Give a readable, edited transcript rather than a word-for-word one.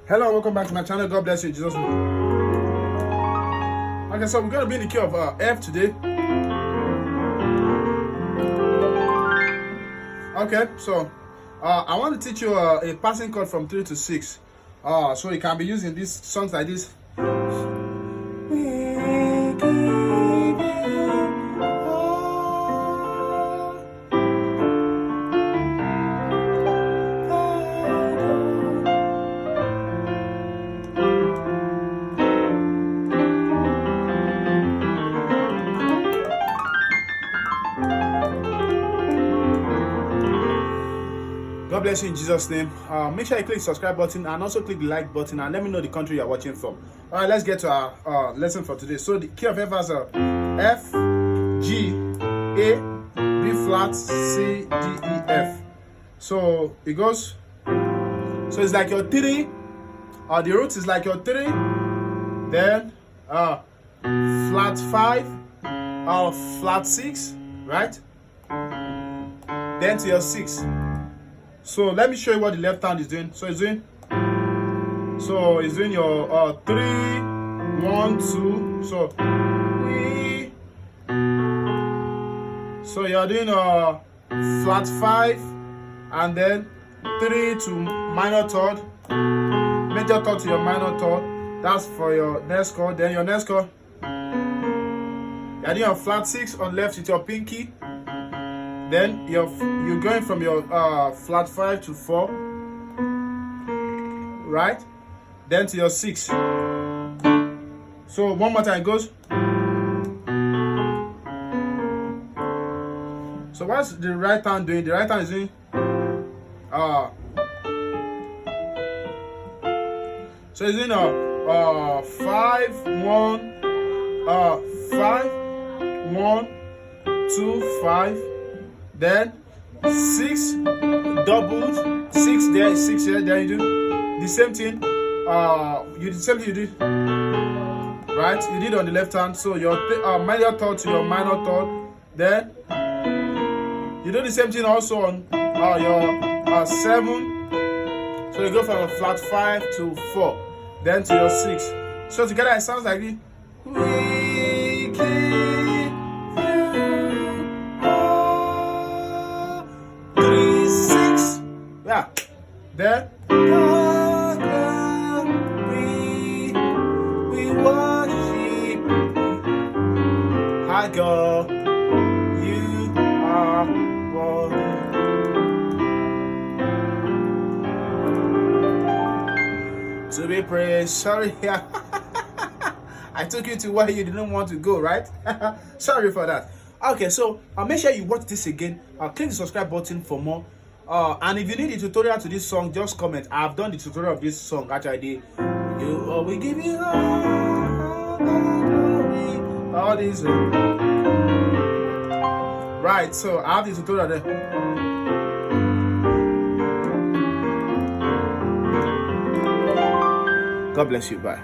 Hello, welcome back to my channel. God bless you in Jesus' name. Okay, so we're going to be in the key of F today. Okay, so I want to teach you a passing chord from 3 to 6. So you can be using these songs like this. God bless you in Jesus' name. Make sure you click the subscribe button and also click the like button and let me know the country you're watching from. All right, let's get to our lesson for today. So the key of F has a F, G, A, B flat, C, D, E, F. So it goes. So it's like your 3. The root is like your 3. Then flat 5, flat 6, right? Then to your 6. So let me show you what the left hand is doing. So it's doing your 3, 1, 2. So you're doing flat 5 and then 3 to minor third, major third to your minor third. That's for your next chord. Then your next chord, you're doing a flat 6 on left with your pinky. Then you're going from your flat 5 to 4, right? Then to your 6. So one more time it goes. So what's the right hand doing? The right hand is doing so it's doing 5, 1, 5, 1, 2, 5. Then 6 doubled, 6 there, 6 here. Then you do the same thing. You did, right? You did on the left hand. So your major third to your minor third. Then you do the same thing also on your 7. So you go from a flat 5 to 4. Then to your 6. So together it sounds like this. We keep 3, 6. Yeah. Then we worship. Hi God, you are worthy to be praised. Sorry, I took you to where you didn't want to go, right? Sorry for that. Okay, so make sure you watch this again. Click the subscribe button for more. And if you need a tutorial to this song, just comment. I've done the tutorial of this song. Actually, we give you all these. Right, so I have the tutorial there. God bless you. Bye.